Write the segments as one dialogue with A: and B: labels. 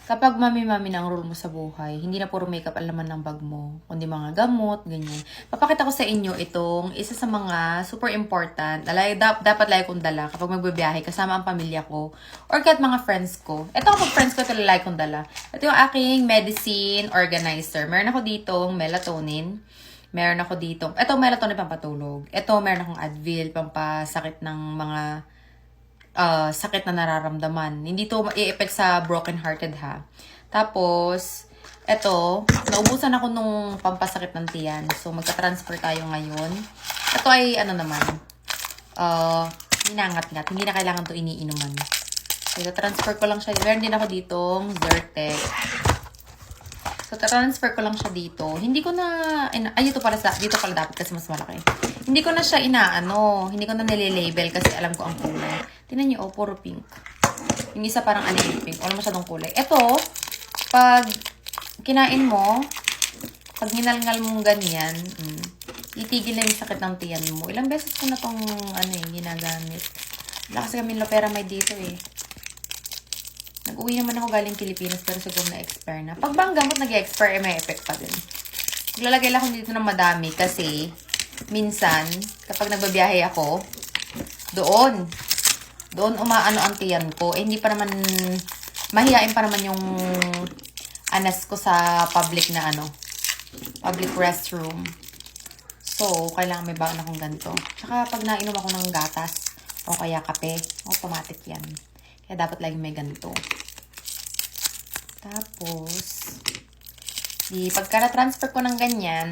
A: kapag mami-mami na ang rule mo sa buhay, hindi na puro makeup ang laman ng bag mo, kundi mga gamot, ganyan. Papakita ko sa inyo itong isa sa mga super important, dapat lagi kong dala kapag magbibiyahe kasama ang pamilya ko, or kahit mga friends ko. Ito kapag friends ko, ito lagi kong dala. Ito yung aking medicine organizer. Meron ako ditong melatonin. Meron ako dito. Ito, melatonin pampatulog. Ito, meron akong Advil, pampasakit ng mga sakit na nararamdaman. Hindi to i-effect sa broken-hearted ha. Tapos, ito, naubusan ako nung pampasakit ng tiyan. So, magka-transfer tayo ngayon. Ito ay, ano naman, hinangat-ngat. Hindi na kailangan to iniinuman. So, transfer ko lang siya. Meron din ako ditong Zyrtec. So, transfer ko lang siya dito. Hindi ko na, ay, dito pala dapat kasi mas malaki. Hindi ko na siya hindi ko na nililabel kasi alam ko ang kulay. Tingnan niyo, puro pink. Yung isa parang pink. Wala masyadong kulay. Ito, pag kinain mo, pag hinalngal mong ganyan, itigil na yung sakit ng tiyan mo. Ilang beses ko na tong, ginagamit. Wala kasi kami loperamide dito eh. Nag-uwi naman ako galing Pilipinas pero siguro na-expire na. Pag bang gamot nag-expire, may effect pa din. Lalagay lang ako dito ng madami kasi minsan, kapag nagbabiyahe ako, doon umaano ang tiyan ko. Eh, hindi pa naman, mahihain pa naman yung anas ko sa public na public restroom. So, kailangan may baon akong ganito. Tsaka pag nainom ako ng gatas o kaya kape, automatic yan. Kaya dapat lagi may ganito. Tapos, pagka na-transfer ko ng ganyan,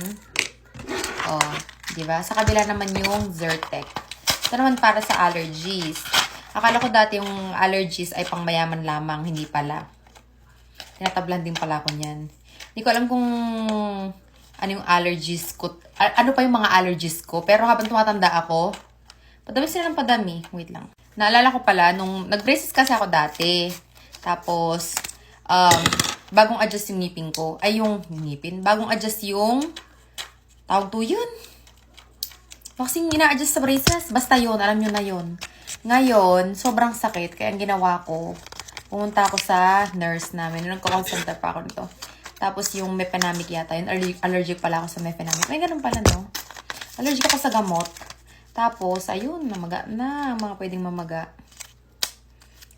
A: diba? Sa kabila naman yung Zyrtec. Ito naman para sa allergies. Akala ko dati yung allergies ay pang mayaman lamang, hindi pala. Tinatablan din pala ako niyan. Hindi ko alam kung ano yung allergies ko. Ano pa yung mga allergies ko. Pero habang tumatanda ako, padami sila ng padami. Wait lang. Naalala ko pala, nung nag-braces kasi ako dati. Tapos, bagong adjust yung ngipin ko. Ay, yung ngipin. Bagong adjust yung, tawag to yun. Kasi ina-adjust sa braces. Basta yun, alam nyo na yun. Ngayon, sobrang sakit. Kaya ang ginawa ko, pumunta ako sa nurse namin. Nagko-call center pa ako nito. Tapos yung mefenamic yata. Yun, allergic pala ako sa mefenamic. May ganun pala, no? Allergic ako sa gamot. Tapos, ayun, namaga na. Mga pwedeng mamaga.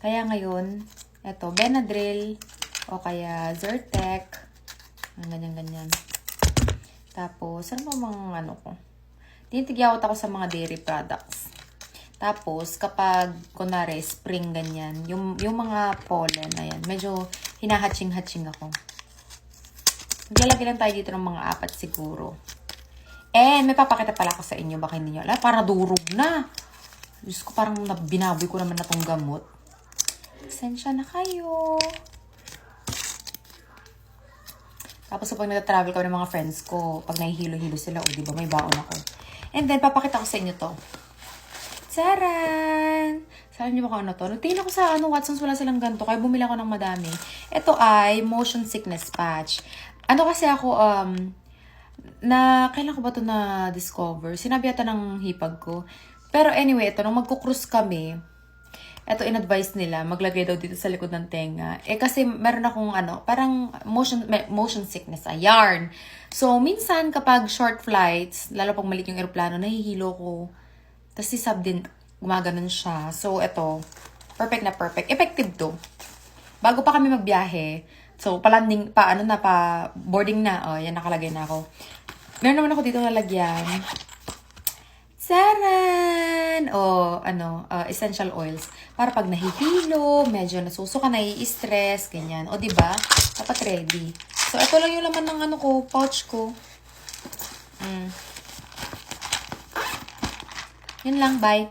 A: Kaya ngayon, eto, Benadryl. O kaya Zyrtec. Ganyan-ganyan. Tapos, ano ba mga ko? Tinitigyaw ako sa mga dairy products. Tapos, kapag, kunwari, spring ganyan, yung mga pollen, ayan, medyo hinahatching-hatching ako. Maglalagay lang tayo dito ng mga 4 siguro. And, may papakita pala ako sa inyo, baka hindi nyo alam, para durog na. Diyos ko, parang binaboy ko naman na tong gamot. Pasensya na kayo. Tapos, pag nag-travel kami ng mga friends ko, pag nahihilo-hilo sila, diba, may baon ako. And then, papakita ko sa inyo to. Saran! Sabi niyo ba kung ano to? Nagtingin ako sa Watsons, wala silang ganito. Kaya bumili ako ng madami. Ito ay motion sickness patch. Kasi ako, kailan ko ba ito na-discover? Sinabi yata ng hipag ko. Pero anyway, ito, nung magkukruise kami, ito in-advise nila, maglagay daw dito sa likod ng tenga. Kasi meron akong parang motion sickness, yarn. So, minsan kapag short flights, lalo pag maliit yung aeroplano, nahihilo ko. Tapos si Sab din, gumaganon siya. So, ito, perfect na perfect. Effective to. Bago pa kami magbiyahe, so, boarding na. Yan, nakalagay na ako. Meron naman ako dito nalagyan. Saran! Essential oils. Para pag nahihilo, medyo nasusuka, nai-stress, ganyan. Diba? Dapat ready. So, ito lang yung laman ng pouch ko. Yun lang, bye.